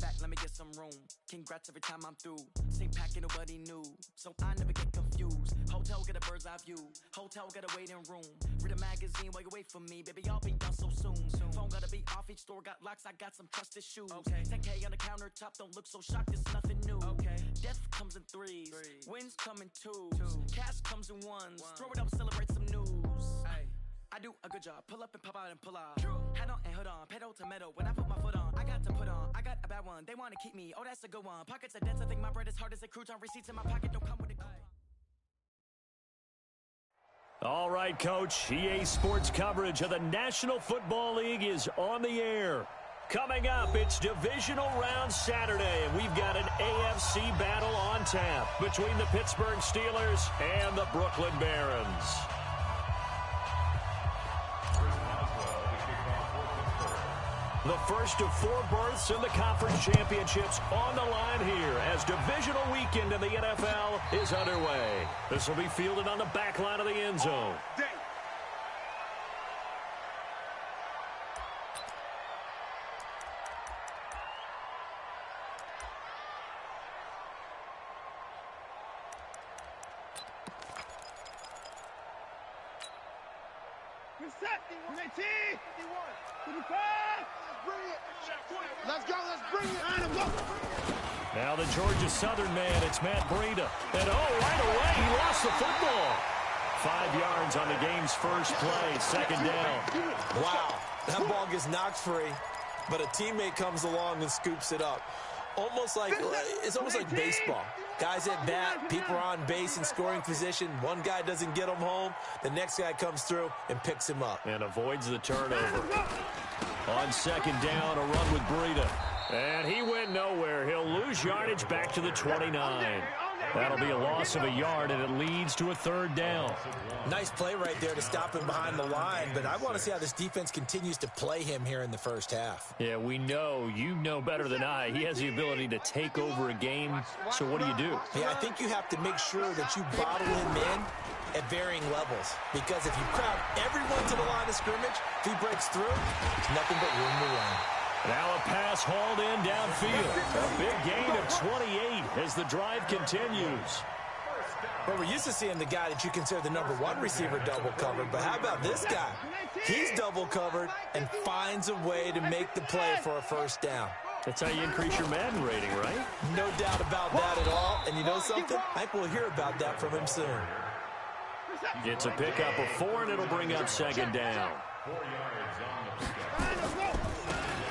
back, let me get some room. Congrats every time I'm through. Same pack and nobody knew, so I never get confused. Hotel get a bird's eye view. Hotel get a waiting room. Read a magazine while you wait for me, baby. I'll be done so soon. Phone gotta be off. Each store got locks. I got some trusted shoes. 10K on the countertop. Don't look so shocked. It's nothing new. Death comes in threes. Wins come in twos. Cash comes in ones. Throw it up, celebrate some news. I do a good job. Pull up and pop out and pull out. Head on and hood on. Pedal to metal. When I put my foot on, I got to put on. I got a bad one. They want to keep me. Oh, that's a good one. Pockets are dense. I think my bread is hard as a crouton. Receipts in my pocket don't come with a coupon. All right, Coach. EA Sports coverage of the National Football League is on the air. Coming up, it's Divisional Round Saturday, and we've got an AFC battle on tap between the Pittsburgh Steelers and the Brooklyn Barons. The first of 4 berths in the conference championships on the line here as divisional weekend in the NFL is underway. This will be fielded on the back line of the end zone. Let's go, let's bring it. Now the Georgia Southern man, it's Matt Breida. And right away, he lost the football. 5 yards on the game's first play, second down. Wow, that ball gets knocked free, but a teammate comes along and scoops it up. It's almost like baseball. Guys at bat, people are on base in scoring position. One guy doesn't get him home. The next guy comes through and picks him up. And avoids the turnover. On second down, a run with Breida. And he went nowhere. He'll lose yardage back to the 29. That'll be a loss of a yard, and it leads to a third down. Nice play right there to stop him behind the line, but I want to see how this defense continues to play him here in the first half. Yeah, we know. You know better than I. He has the ability to take over a game, so what do you do? Yeah, I think you have to make sure that you bottle him in at varying levels, because if you crowd everyone to the line of scrimmage, if he breaks through, there's nothing but room to run. Now a pass hauled in downfield. A big gain of 28 as the drive continues. Well, we're used to seeing the guy that you consider the #1 receiver double covered, but how about this guy? He's double covered and finds a way to make the play for a first down. That's how you increase your Madden rating, right? No doubt about that at all. And you know something? I think we'll hear about that from him soon. It's a pickup of 4, and it'll bring up second down.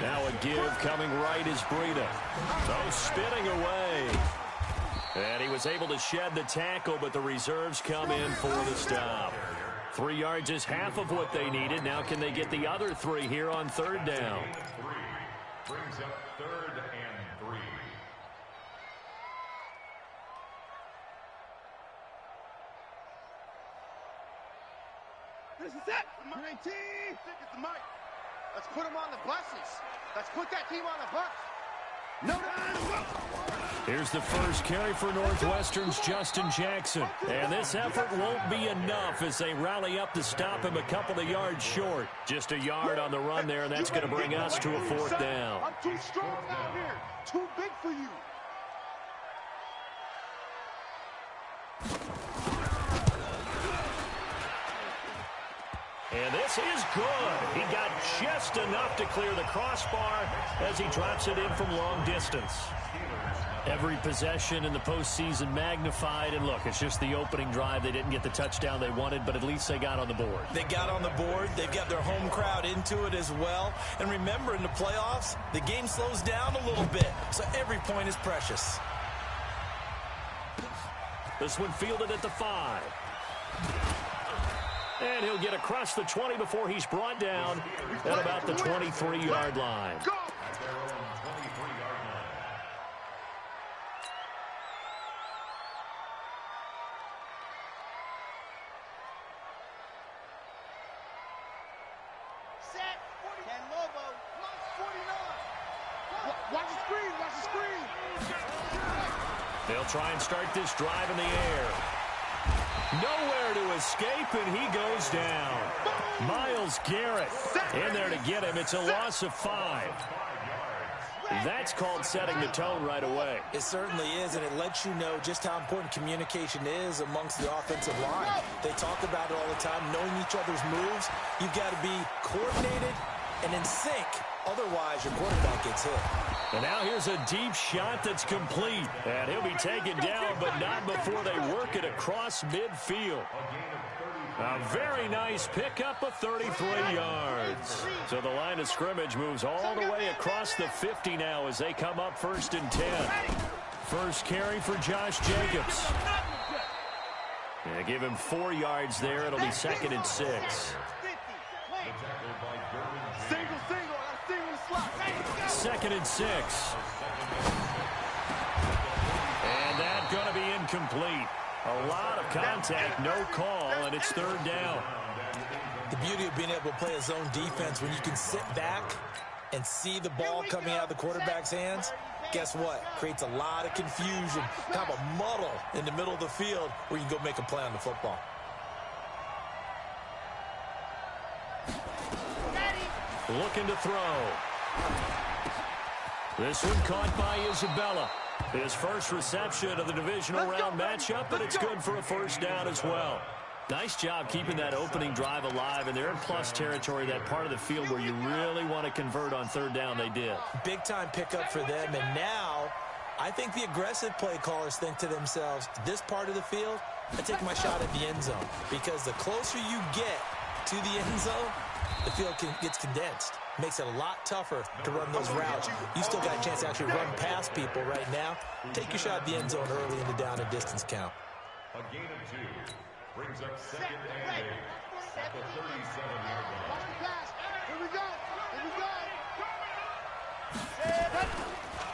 Now a give coming right is Breida. So spinning away. And he was able to shed the tackle, but the reserves come in for the stop. 3 yards is half of what they needed. Now can they get the other 3 here on third down? Brings up 3rd and 3. This is it. 19. Get the mic. Let's put them on the buses. Let's put that team on the bus. No time. Here's the first carry for Northwestern's Justin Jackson. And this effort won't be enough as they rally up to stop him a couple of yards short. Just a yard on the run there, and that's going to bring us to a 4th down. I'm too strong out here. Too big for you. And this is good. He got just enough to clear the crossbar as he drops it in from long distance. Every possession in the postseason magnified. And look, it's just the opening drive. They didn't get the touchdown they wanted, but at least they got on the board. They got on the board. They've got their home crowd into it as well. And remember, in the playoffs, the game slows down a little bit, so every point is precious. This one fielded at the 5. And he'll get across the 20 before he's brought down at about the 23-yard line. Go! Set. 10 Lobo. 49. Watch the screen. Watch the screen. They'll try and start this drive in the air. Nowhere to escape, and he goes down. Myles Garrett in there to get him. It's a loss of 5. That's called setting the tone right away. It certainly is, and it lets you know just how important communication is amongst the offensive line. They talk about it all the time, knowing each other's moves. You've got to be coordinated and in sync. Otherwise, your quarterback gets hit. And now here's a deep shot that's complete. And he'll be taken down, but not before they work it across midfield. A very nice pickup of 33 yards. So the line of scrimmage moves all the way across the 50 now as they come up 1st and 10. First carry for Josh Jacobs. Yeah, give him 4 yards there. It'll be 2nd and 6. Second and 6. And that's going to be incomplete. A lot of contact, no call, and it's 3rd down. The beauty of being able to play a zone defense when you can sit back and see the ball coming out of the quarterback's hands, guess what? Creates a lot of confusion, kind of a muddle in the middle of the field where you can go make a play on the football. Looking to throw. This one caught by Isabella. His first reception of the divisional round matchup, but it's good for a 1st down as well. Nice job keeping that opening drive alive, and they're in plus territory, that part of the field where you really want to convert on 3rd down. They did. Big-time pickup for them, and now I think the aggressive play callers think to themselves, this part of the field, I take my shot at the end zone, because the closer you get to the end zone, the field gets condensed. Makes it a lot tougher to run those routes. You still got a chance to actually run past people right now. Take your shot at the end zone early in the down and distance count. A gain of 2 brings up 2nd and 8 at the 37-yard line. Watch the pass. Here we go. Here we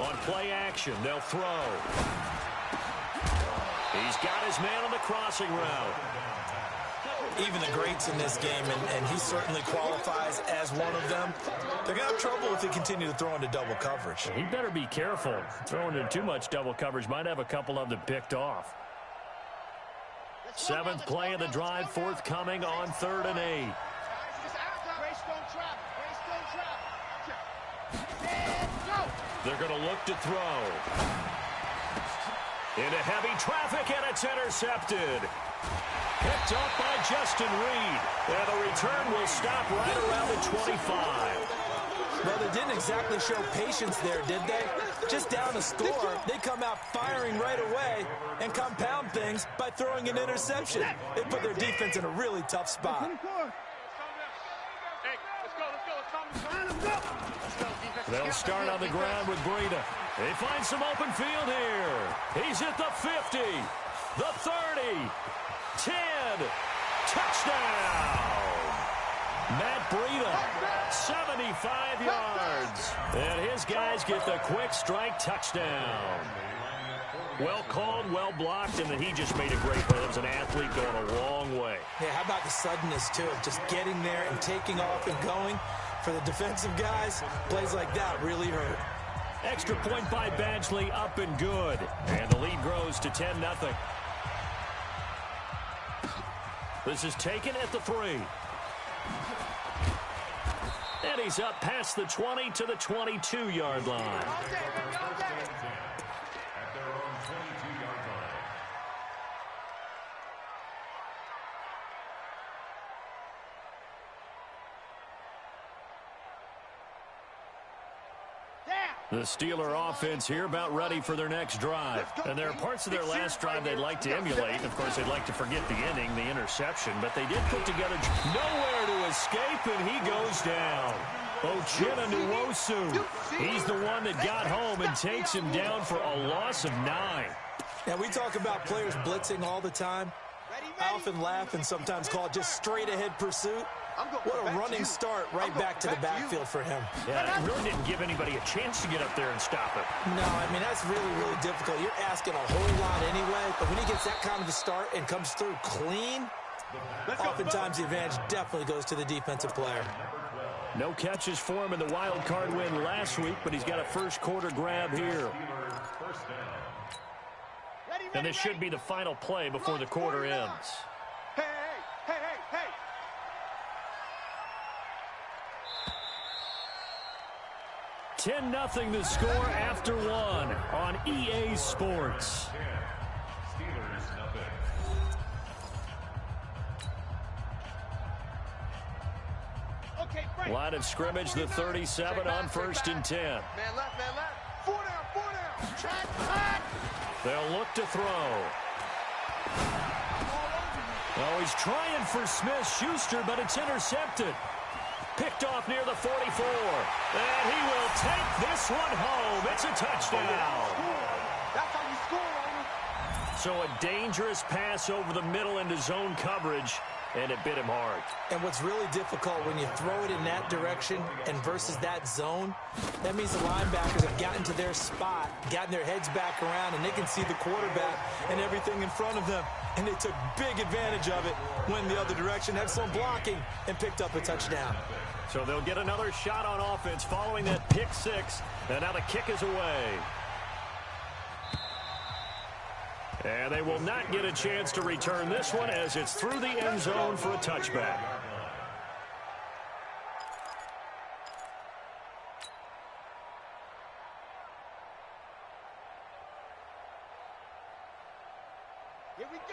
go. On play action, they'll throw. He's got his man on the crossing route. Even the greats in this game, and he certainly qualifies as one of them, they're going to have trouble if they continue to throw into double coverage. He better be careful. Throwing into too much double coverage might have a couple of them picked off. 7th play of the drive, forthcoming on 3rd and 8. They're going to look to throw. Into heavy traffic, and it's intercepted. Picked up by Justin Reed. And the return will stop right around the 25. Well, they didn't exactly show patience there, did they? Just down a score, they come out firing right away and compound things by throwing an interception. They put their defense in a really tough spot. They'll start on the ground with Breida. They find some open field here. He's at the 50, the 30, 10, touchdown! Matt Breida, 75 yards. And his guys get the quick strike touchdown. Well called, well blocked, and then he just made a great play. That was an athlete going a long way. Yeah, how about the suddenness, too, of just getting there and taking off and going? For the defensive guys, plays like that really hurt. Extra point by Badgley, up and good. And the lead grows to 10-0. This is taken at the 3. And he's up past the 20 to the 22-yard line. At their own 22-yard line. The Steeler offense here about ready for their next drive. And there are parts of their last drive they'd like to emulate. Of course, they'd like to forget the inning, the interception. But they did put together nowhere to escape, and he goes down. Uchenna Nwosu. He's the one that got home and takes him down for a loss of 9. Now, we talk about players blitzing all the time. I often laugh and sometimes call it just straight-ahead pursuit. What a running start right back to the backfield for him. Yeah, it really didn't give anybody a chance to get up there and stop it. No, I mean, that's really, really difficult. You're asking a whole lot anyway, but when he gets that kind of a start and comes through clean, oftentimes the advantage definitely goes to the defensive player. No catches for him in the wild card win last week, but he's got a first quarter grab here. And this should be the final play before the quarter ends. Hey. 10-0 the score after one on EA Sports. Steelers nothing. Line of scrimmage, the 37 on 1st and 10. Man left, man left. 4 down. Check. They'll look to throw. Oh, he's trying for Smith-Schuster, but it's intercepted. Picked off near the 44. And he will take this one home. It's a touchdown. That's how you score, Owner. So a dangerous pass over the middle into zone coverage, and it bit him hard. And what's really difficult when you throw it in that direction and versus that zone, that means the linebackers have gotten to their spot, gotten their heads back around, and they can see the quarterback and everything in front of them. And they took big advantage of it, went the other direction, had some blocking, and picked up a touchdown. So they'll get another shot on offense following that pick six, and now the kick is away. And they will not get a chance to return this one as it's through the end zone for a touchback.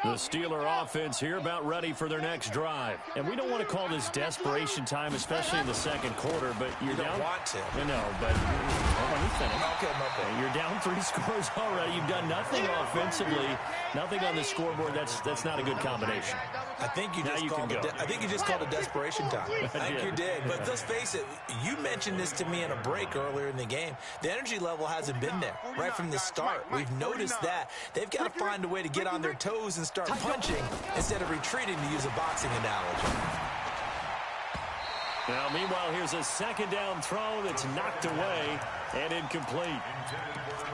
The Steeler offense here about ready for their next drive. And we don't want to call this desperation time, especially in the second quarter, but you're down. You don't want to. I know, but hold on, you finish. Okay. You're down 3 scores already. You've done nothing offensively, nothing on the scoreboard. That's not a good combination. I think you just called it desperation time. I think you did. But let's face it, you mentioned this to me in a break earlier in the game. The energy level hasn't been there right from the start. We've noticed that. They've got to find a way to get on their toes and start punching instead of retreating, to use a boxing analogy. Now, meanwhile, here's a second down throw that's knocked away and incomplete.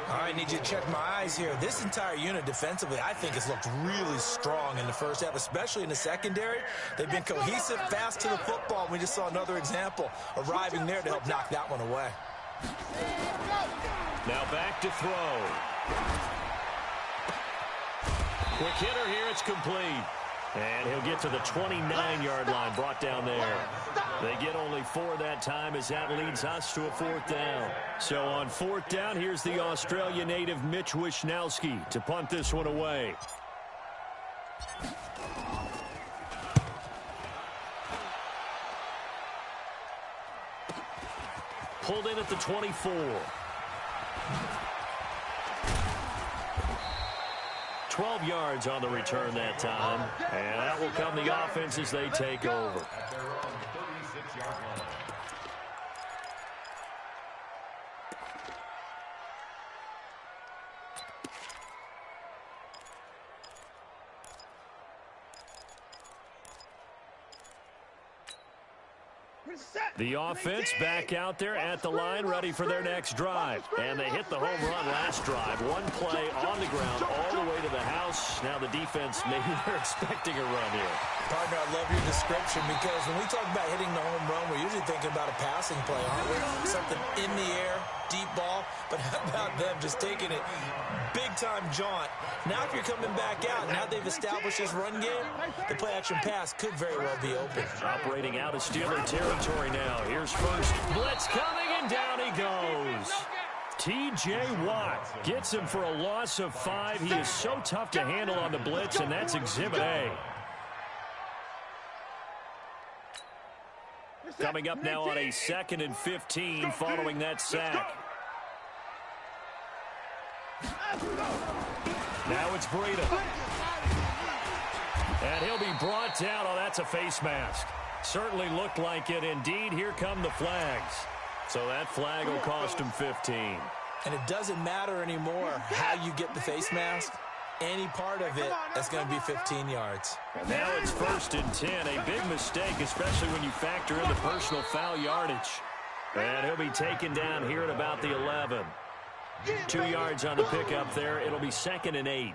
All right, I need you to check my eyes here. This entire unit defensively, I think, has looked really strong in the first half, especially in the secondary. They've been cohesive, fast to the football. We just saw another example arriving there to help knock that one away. Now back to throw. Quick hitter here, it's complete. And he'll get to the 29-yard line, brought down there. They get only 4 that time as that leads us to a 4th down. So on 4th down, here's the Australia native Mitch Wishnowski to punt this one away. Pulled in at the 24. 12 yards on the return that time. And that will come the offense as they take over. At their own 36-yard line. The offense back out there at the line, ready for their next drive. And they hit the home run last drive. One play on the ground all the way to the house. Now the defense, maybe they're expecting a run here. Partner, I love your description, because when we talk about hitting the home run, we're usually thinking about a passing play, aren't we? Something in the air, deep ball. But how about them just taking it big-time jaunt? Now if you're coming back out, now they've established this run game, the play-action pass could very well be open. Operating out of Steeler territory now. Here's first. Blitz coming, and down he goes. T.J. Watt gets him for a loss of 5. He is so tough to handle on the blitz, and that's Exhibit A. Coming up now on a 2nd and 15 following that sack. Now it's Breida. And he'll be brought down. Oh, that's a face mask. Certainly looked like it. Indeed, here come the flags. So that flag will cost him 15. And it doesn't matter anymore how you get the face mask. Any part of it, that's going to be 15 yards. And now it's 1st and 10. A big mistake, especially when you factor in the personal foul yardage. And he'll be taken down here at about the 11. 2 yards on the pickup there. It'll be 2nd and 8.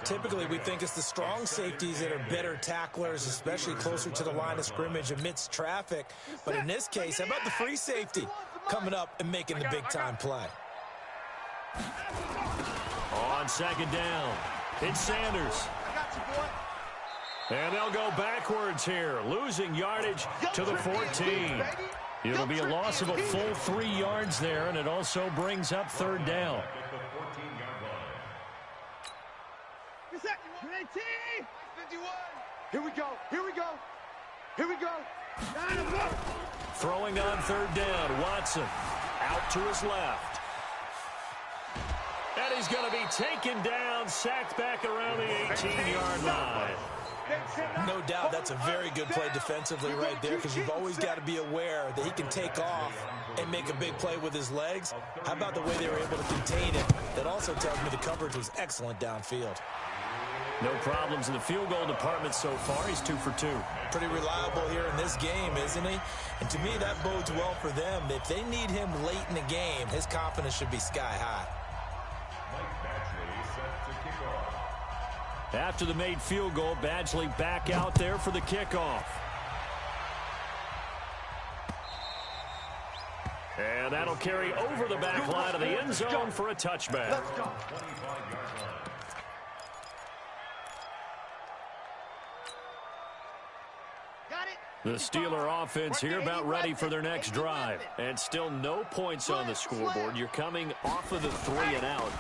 Typically, we think it's the strong safeties that are better tacklers, especially closer to the line of scrimmage amidst traffic. But in this case, how about the free safety coming up and making the big-time play? On 2nd down, it's Sanders. And they'll go backwards here, losing yardage to the 14. It'll be a loss of a full 3 yards there, and it also brings up third down. Here we go. Here we go. Here we go. Throwing on third down, Watson out to his left. And he's going to be taken down, sacked back around the 18-yard line. No doubt that's a very good play defensively right there, because you've always got to be aware that he can take off and make a big play with his legs. How about the way they were able to contain him? That also tells me the coverage was excellent downfield. No problems in the field goal department so far. He's 2 for 2. Pretty reliable here in this game, isn't he? And to me, that bodes well for them. If they need him late in the game, his confidence should be sky high. After the made field goal, Badgley back out there for the kickoff. And that'll carry over the back line of the end zone for a touchback. Let's go. The Steeler offense here about ready for their next drive. And still no points on the scoreboard. You're coming off of the 3 and out.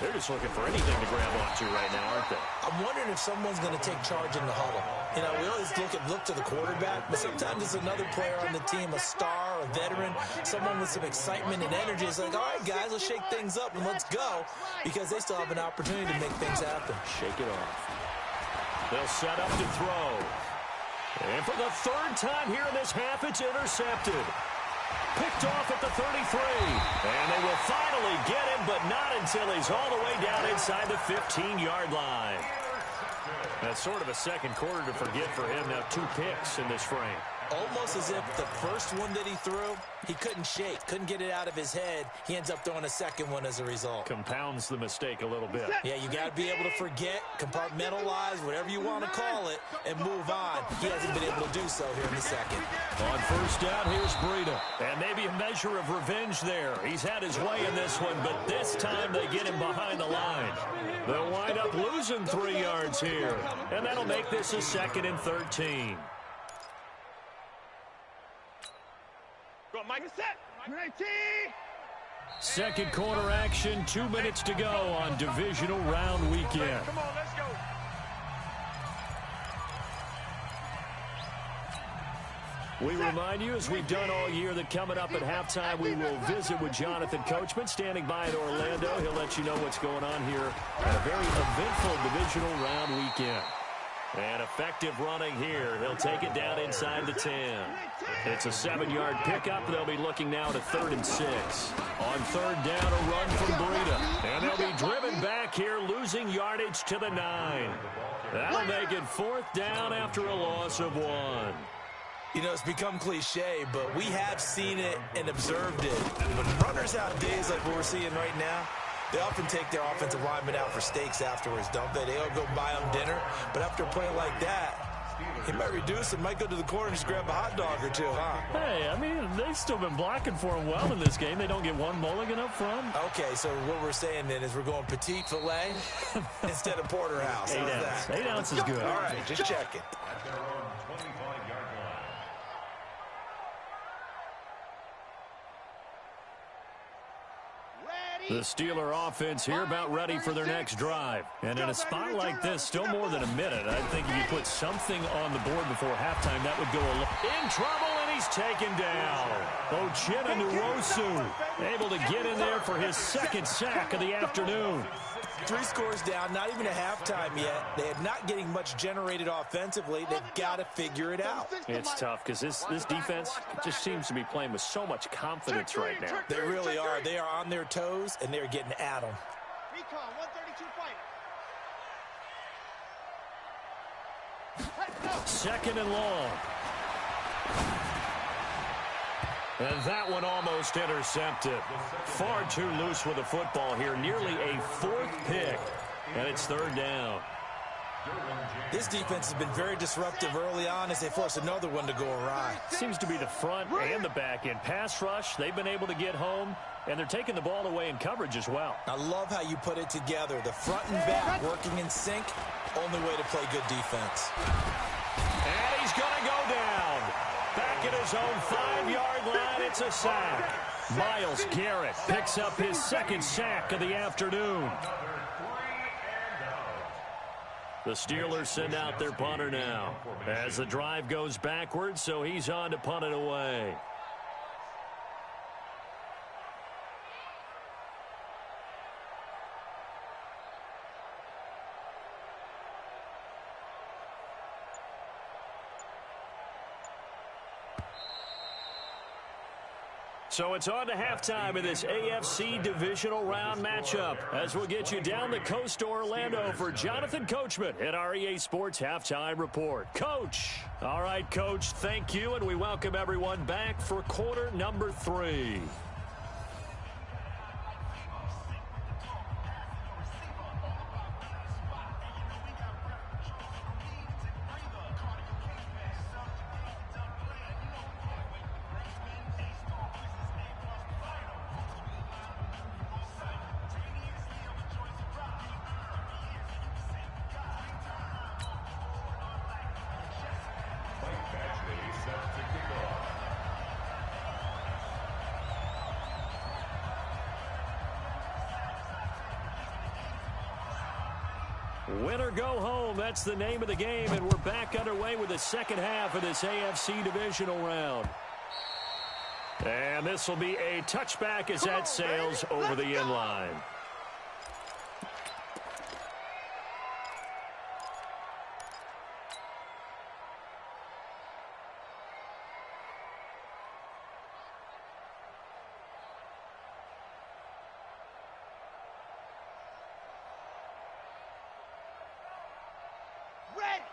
They're just looking for anything to grab onto right now, aren't they? I'm wondering if someone's going to take charge in the huddle. You know, we always look to the quarterback, but sometimes it's another player on the team, a star, a veteran, someone with some excitement and energy. It's like, all right, guys, let's shake things up and let's go, because they still have an opportunity to make things happen. Shake it off. They'll set up to throw. And for the 3rd time here in this half, it's intercepted. Picked off at the 33. And they will finally get him, but not until he's all the way down inside the 15-yard line. That's sort of a second quarter to forget for him. Now 2 picks in this frame. Almost as if the first one that he threw, he couldn't shake, couldn't get it out of his head. He ends up throwing a second one as a result. Compounds the mistake a little bit. Yeah, you got to be able to forget, compartmentalize, whatever you want to call it, and move on. He hasn't been able to do so here in the second. On first down, here's Breida. And maybe a measure of revenge there. He's had his way in this one, but this time they get him behind the line. They'll wind up losing 3 yards here. And that'll make this a 2nd and 13. Go, Mike, set. Second quarter action, 2 minutes to go on divisional round weekend. Come on, let's go. We remind you, as we've done all year, that coming up at halftime, we will visit with Jonathan Coachman, standing by in Orlando. He'll let you know what's going on here at a very eventful divisional round weekend. And effective running here. He'll take it down inside the 10. It's a 7-yard pickup. They'll be looking now to 3rd and 6. On 3rd down, a run from Breida. And they'll be driven back here, losing yardage to the 9. That'll make it 4th down after a loss of 1. You know, it's become cliche, but we have seen it and observed it. When runners have days like what we're seeing right now, they often take their offensive linemen out for steaks afterwards, don't they? They all go buy them dinner. But after a play like that, he might reduce it, might go to the corner and just grab a hot dog or 2, huh? Hey, I mean, they've still been blocking for him well in this game. They don't get one mulligan up front. Okay, so what we're saying then is we're going petite filet instead of porterhouse. 8 ounce. 8 ounce is good. All right, just checking. The Steeler offense here about ready for their next drive. And in a spot like this, still more than a minute. I think if you put something on the board before halftime, that would go in trouble, and he's taken down. Ochena Nwosu able to get in there for his 2nd sack of the afternoon. 3 scores down, not even a halftime yet. They are not getting much generated offensively. They've got to figure it out. It's tough because this defense just seems to be playing with so much confidence right now. They really are. They are on their toes, and they're getting at them. Recon, 132 fight. 2nd and long. And that one almost intercepted. Far too loose with the football here. Nearly a 4th pick. And it's 3rd down. This defense has been very disruptive early on as they force another one to go awry. Seems to be the front and the back end. Pass rush, they've been able to get home. And they're taking the ball away in coverage as well. I love how you put it together. The front and back working in sync. Only way to play good defense. And he's going to go down. Back at his own 5-yard line. It's a sack. Myles Garrett picks up his second sack of the afternoon. The Steelers send out their punter now as the drive goes backwards, so he's on to punt it away. So it's on to halftime in this AFC divisional round matchup as we'll get you down the coast to Orlando for Jonathan Coachman at our EA Sports Halftime Report. Coach. All right, Coach, thank you, and we welcome everyone back for quarter number 3. Win or go home, that's the name of the game, and we're back underway with the second half of this AFC divisional round. And this will be a touchback as that sails over the end line.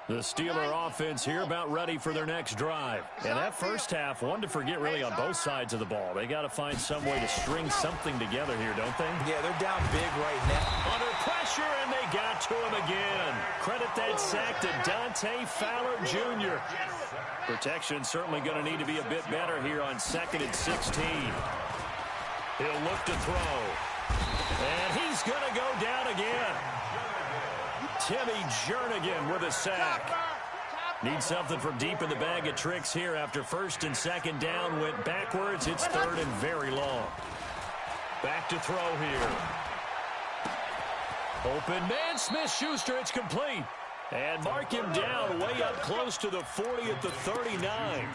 The Steeler offense here about ready for their next drive. And that first half, one to forget really on both sides of the ball. They got to find some way to string something together here, don't they? Yeah, they're down big right now. Under pressure, and they got to him again. Credit that sack to Dante Fowler Jr. Protection certainly going to need to be a bit better here on 2nd and 16. He'll look to throw. And he's going to go down again. Timmy Jernigan with a sack. Need something from deep in the bag of tricks here after 1st and 2nd down went backwards. It's 3rd and very long. Back to throw here. Open man, Smith-Schuster, it's complete. And mark him down way up close to the 40 at the 39.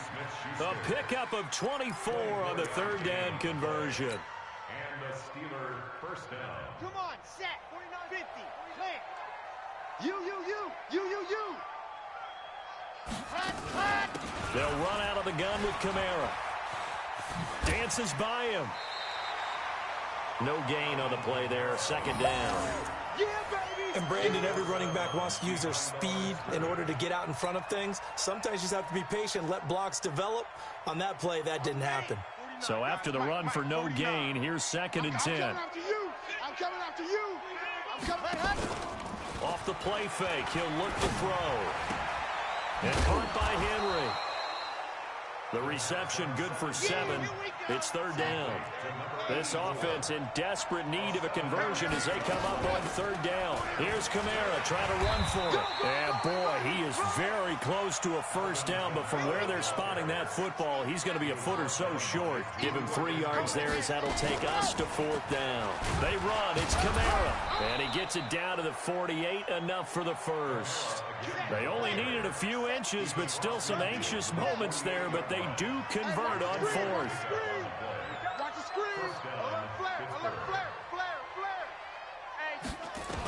A pickup of 24 on the 3rd down conversion. And the Steeler first down. Come on, set. 49-50. Clear. You. They'll run out of the gun with Kamara. Dances by him. No gain on the play there. 2nd down. Yeah, baby. And Brandon, every running back wants to use their speed in order to get out in front of things. Sometimes you just have to be patient, let blocks develop. On that play, that didn't happen. So after the run for no gain, here's 2nd and 10. I'm coming after you. Off the play fake, he'll look to throw. And caught by Henry. The reception good for 7. It's 3rd down. This offense in desperate need of a conversion as they come up on 3rd down. Here's Kamara trying to run for it. And boy, he is very close to a 1st down, but from where they're spotting that football, he's going to be a foot or so short. Give him 3 yards there as that'll take us to 4th down. They run, it's Kamara. And he gets it down to the 48, enough for the 1st. They only needed a few inches, but still some anxious moments there, but they do convert on 4th. Watch the screen. Alert flare. Hey,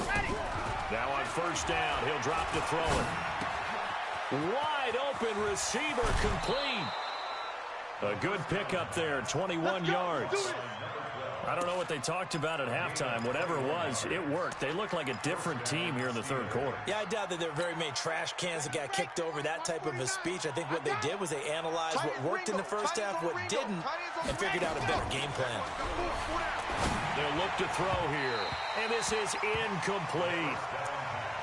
ready. Now on 1st down, he'll drop to throw it. Wide open receiver complete. A good pickup there, 21 yards. I don't know what they talked about at halftime. Whatever it was, it worked. They look like a different team here in the 3rd quarter. Yeah, I doubt that there were very many trash cans that got kicked over, that type of a speech. I think what they did was they analyzed what worked in the first half, what didn't, and figured out a better game plan. They'll look to throw here, and this is incomplete.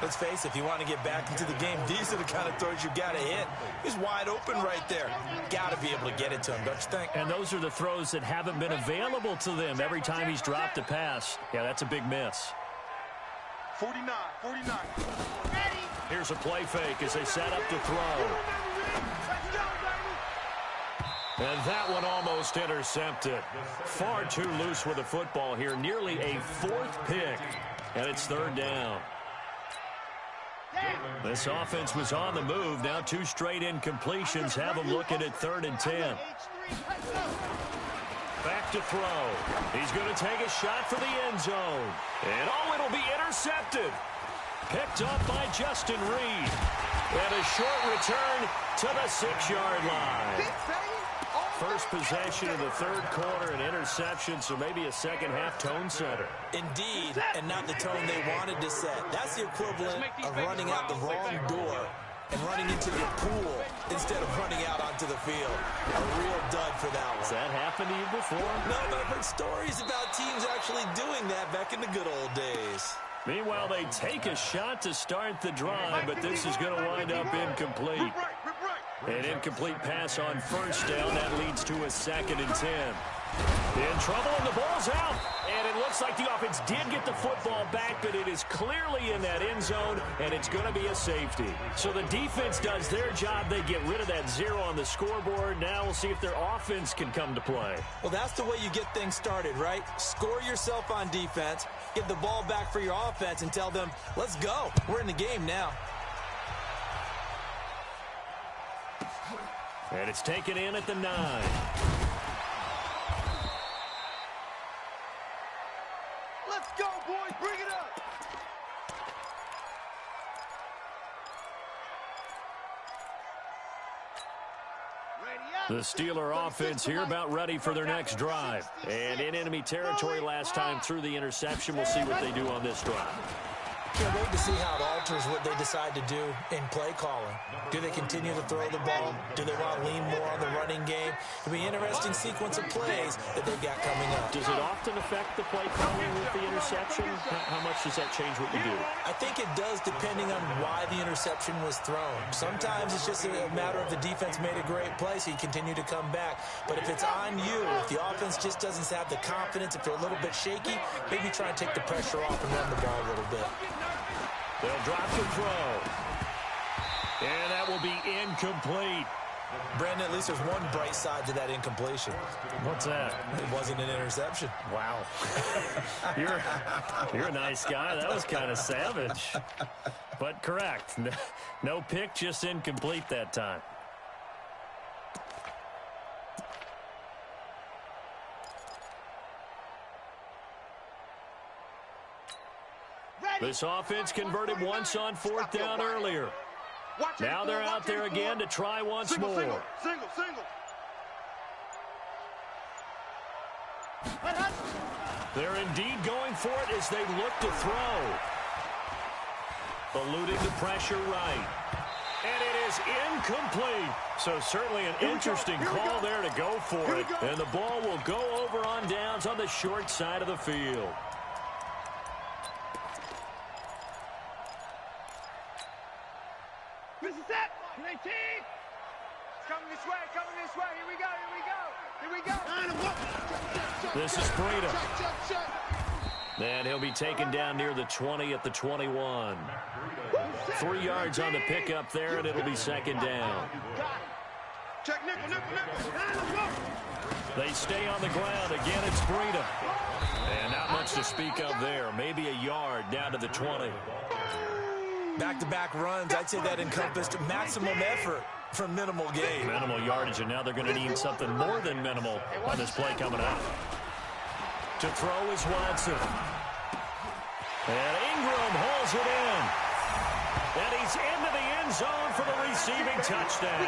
Let's face it, if you want to get back into the game, these are the kind of throws you got to hit. He's wide open right there. Got to be able to get it to him, don't you think? And those are the throws that haven't been available to them every time he's dropped a pass. Yeah, that's a big miss. 49. Here's a play fake as they set up to throw. And that one almost intercepted. Far too loose with the football here. Nearly a fourth pick. And it's third down. This offense was on the move. Now 2 straight incompletions have them looking at 3rd and 10. Back to throw. He's going to take a shot for the end zone. And it'll be intercepted. Picked up by Justin Reed. And a short return to the 6-yard line. First possession of the third quarter, an interception, so maybe a second-half tone setter. Indeed, and not the tone they wanted to set. That's the equivalent of running out the wrong door and running into the pool instead of running out onto the field. A real dud for that one. Has that happened to you before? No, but I've heard stories about teams actually doing that back in the good old days. Meanwhile, they take a shot to start the drive, but this is going to wind up incomplete. An incomplete pass on first down. That leads to a 2nd and 10. In trouble, and the ball's out. And it looks like the offense did get the football back, but it is clearly in that end zone, and it's going to be a safety. So the defense does their job. They get rid of that 0 on the scoreboard. Now we'll see if their offense can come to play. Well, that's the way you get things started, right? Score yourself on defense, get the ball back for your offense, and tell them, let's go. We're in the game now. And it's taken in at the 9. Let's go, boys. Bring it up. The Steeler offense here about ready for their next drive. And in enemy territory last time through the interception. We'll see what they do on this drive. Can't wait to see how it alters what they decide to do in play calling. Do they continue to throw the ball? Do they want to lean more on the running game? It'll be an interesting sequence of plays that they've got coming up. Does it often affect the play calling with the interception? How much does that change what you do? I think it does, depending on why the interception was thrown. Sometimes it's just a matter of the defense made a great play, so you continue to come back. But if it's on you, if the offense just doesn't have the confidence, if they're a little bit shaky, maybe try and take the pressure off and run the ball a little bit. They'll drop the throw. And that will be incomplete. Brandon, at least there's one bright side to that incompletion. What's that? It wasn't an interception. Wow. You're a nice guy. That was kind of savage. But correct. No pick, just incomplete that time. This offense converted once on 4th down earlier. Now they're out there again to try once more. Single. They're indeed going for it as they look to throw. Eluding the pressure right. And it is incomplete. So certainly an interesting call there to go for it. And the ball will go over on downs on the short side of the field. This is it. 18. Coming this way. Here we go. This is Breida. And he'll be taken down near the 20 at the 21. 3 yards on the pickup there, and it'll be 2nd down. Check nickel. They stay on the ground. Again, it's Breida. And not much to speak of there. Maybe a yard down to the 20. Back-to-back runs, I'd say that encompassed maximum effort for minimal gain. Minimal yardage, and now they're going to need something more than minimal on this play coming up. To throw is Watson. And Ingram hauls it in. And he's into the end zone for the receiving touchdown.